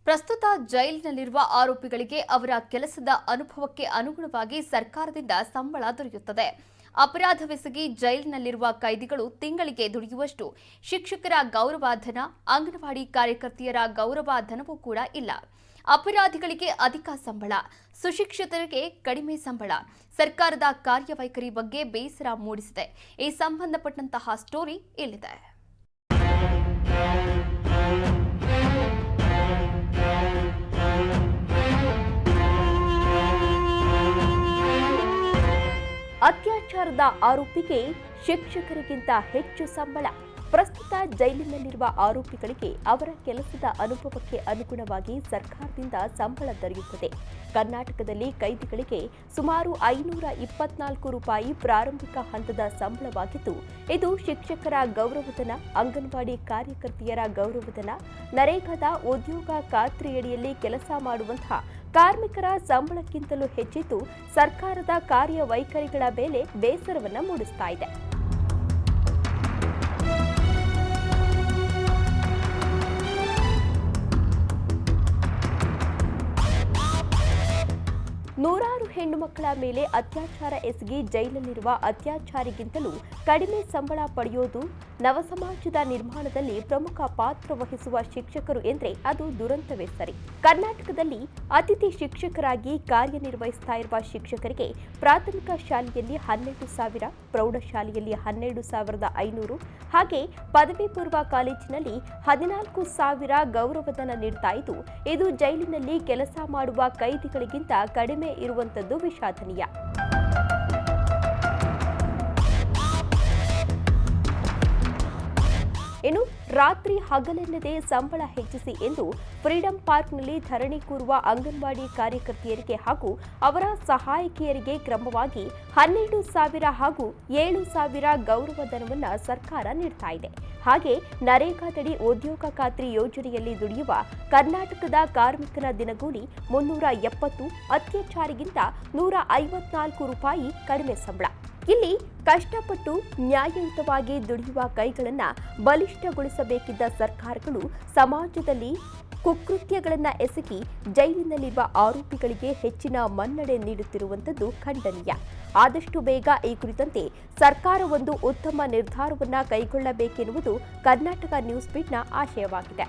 ಪ್ರಸ್ತುತ ಜೈಲಿನಲ್ಲಿರುವ ಆರೋಪಿಗಳಿಗೆ ಅವರ ಕೆಲಸದ ಅನುಭವಕ್ಕೆ ಅನುಗುಣವಾಗಿ ಸರ್ಕಾರದಿಂದ ಸಂಬಳ ದೊರೆಯುತ್ತದೆ. ಅಪರಾಧವೆಸಗಿ ಜೈಲಿನಲ್ಲಿರುವ ಕೈದಿಗಳು ತಿಂಗಳಿಗೆ ದುಡಿಯುವಷ್ಟು ಶಿಕ್ಷಕರ ಗೌರವಧನ, ಅಂಗನವಾಡಿ ಕಾರ್ಯಕರ್ತೆಯರ ಗೌರವಧನವೂ ಕೂಡ ಇಲ್ಲ. ಅಪರಾಧಿಗಳಿಗೆ ಅಧಿಕ ಸಂಬಳ, ಸುಶಿಕ್ಷಿತರಿಗೆ ಕಡಿಮೆ ಸಂಬಳ. ಸರ್ಕಾರದ ಕಾರ್ಯವೈಖರಿ ಬಗ್ಗೆ ಬೇಸರ ಮೂಡಿಸಿದೆ. ಈ ಸಂಬಂಧಪಟ್ಟಂತಹ ಸ್ಟೋರಿ ಇಲ್ಲಿದೆ. ಅತ್ಯಾಚಾರದ ಆರೋಪಿಗೆ ಶಿಕ್ಷಕರಿಗಿಂತ ಹೆಚ್ಚು ಸಂಬಳ. ಪ್ರಸ್ತುತ ಜೈಲಿನಲ್ಲಿರುವ ಆರೋಪಿಗಳಿಗೆ ಅವರ ಕೆಲಸದ ಅನುಭವಕ್ಕೆ ಅನುಗುಣವಾಗಿ ಸರ್ಕಾರದಿಂದ ಸಂಬಳ ದೊರೆಯುತ್ತದೆ. ಕರ್ನಾಟಕದಲ್ಲಿ ಕೈದಿಗಳಿಗೆ ಸುಮಾರು 524 ರೂಪಾಯಿ ಪ್ರಾರಂಭಿಕ ಹಂತದ ಸಂಬಳವಾಗಿದ್ದು, ಇದು ಶಿಕ್ಷಕರ ಗೌರವಧನ, ಅಂಗನವಾಡಿ ಕಾರ್ಯಕರ್ತೆಯರ ಗೌರವಧನ, ನರೇಗಾದ ಉದ್ಯೋಗ ಖಾತ್ರಿಯಡಿಯಲ್ಲಿ ಕೆಲಸ ಮಾಡುವಂತಹ ಕಾರ್ಮಿಕರ ಸಂಬಳಕ್ಕಿಂತಲೂ ಹೆಚ್ಚಿದ್ದು ಸರ್ಕಾರದ ಕಾರ್ಯವೈಖರಿಗಳ ಮೇಲೆ ಬೇಸರವನ್ನು ಮೂಡಿಸ್ತಾ ಇದೆ. ನೂರಾರು ಹೆಣ್ಣು ಮಕ್ಕಳ ಮೇಲೆ ಅತ್ಯಾಚಾರ ಎಸಗಿ ಜೈಲಲ್ಲಿರುವ ಅತ್ಯಾಚಾರಿಗಿಂತಲೂ ಕಡಿಮೆ ಸಂಬಳ ಪಡೆಯೋದು ನವಸಮಾಜದ ನಿರ್ಮಾಣದಲ್ಲಿ ಪ್ರಮುಖ ಪಾತ್ರ ವಹಿಸುವ ಶಿಕ್ಷಕರು ಎಂದರೆ ಅದು ದುರಂತವೇ ಸರಿ. ಕರ್ನಾಟಕದಲ್ಲಿ ಅತಿಥಿ ಶಿಕ್ಷಕರಾಗಿ ಕಾರ್ಯನಿರ್ವಹಿಸ್ತಾ ಇರುವ ಶಿಕ್ಷಕರಿಗೆ ಪ್ರಾಥಮಿಕ ಶಾಲೆಯಲ್ಲಿ 12,000, ಪ್ರೌಢಶಾಲೆಯಲ್ಲಿ 12,500 ಹಾಗೆ ಪದವಿ ಪೂರ್ವ ಕಾಲೇಜಿನಲ್ಲಿ 14,000 ಗೌರವಧನ ನೀಡ್ತಾ ಇದ್ದು, ಇದು ಜೈಲಿನಲ್ಲಿ ಕೆಲಸ ಮಾಡುವ ಕೈದಿಗಳಿಗಿಂತ ಕಡಿಮೆ ಇರುವಂತದ್ದು ವಿಷಾದನೀಯ. ಇನ್ನು ರಾತ್ರಿ ಹಗಲೆನ್ನದೇ ಸಂಬಳ ಹೆಚ್ಚಿಸಿ ಎಂದು ಫ್ರೀಡಂ ಪಾರ್ಕ್ನಲ್ಲಿ ಧರಣಿ ಕೂರುವ ಅಂಗನವಾಡಿ ಕಾರ್ಯಕರ್ತೆಯರಿಗೆ ಹಾಗೂ ಅವರ ಸಹಾಯಕಿಯರಿಗೆ ಕ್ರಮವಾಗಿ 12,000 ಹಾಗೂ 7,000 ಗೌರವಧನವನ್ನು ಸರ್ಕಾರ ನೀಡ್ತಾ ಇದೆ. ಹಾಗೆ ನರೇಗಾದಡಿ ಉದ್ಯೋಗ ಖಾತ್ರಿ ಯೋಜನೆಯಲ್ಲಿ ದುಡಿಯುವ ಕರ್ನಾಟಕದ ಕಾರ್ಮಿಕನ ದಿನಗೂಲಿ 370, ಅತ್ಯಾಚಾರಿಗಿಂತ 154 ರೂಪಾಯಿ ಕಡಿಮೆ ಸಂಬಳ. ಇಲ್ಲಿ ಕಷ್ಟಪಟ್ಟು ನ್ಯಾಯಯುತವಾಗಿ ದುಡಿಯುವ ಕೈಗಳನ್ನು ಬಲಿಷ್ಠಗೊಳಿಸಬೇಕಿದ್ದ ಸರ್ಕಾರಗಳು ಸಮಾಜದಲ್ಲಿ ಕುಕೃತ್ಯಗಳನ್ನು ಎಸಗಿ ಜೈಲಿನಲ್ಲಿರುವ ಆರೋಪಿಗಳಿಗೆ ಹೆಚ್ಚಿನ ಮನ್ನಣೆ ನೀಡುತ್ತಿರುವಂಥದ್ದು ಖಂಡನೀಯ. ಆದಷ್ಟು ಬೇಗ ಈ ಕುರಿತಂತೆ ಸರ್ಕಾರ ಒಂದು ಉತ್ತಮ ನಿರ್ಧಾರವನ್ನು ಕೈಗೊಳ್ಳಬೇಕೆನ್ನುವುದು ಕರ್ನಾಟಕ ನ್ಯೂಸ್ ಬೀಟ್ನ ಆಶಯವಾಗಿದೆ.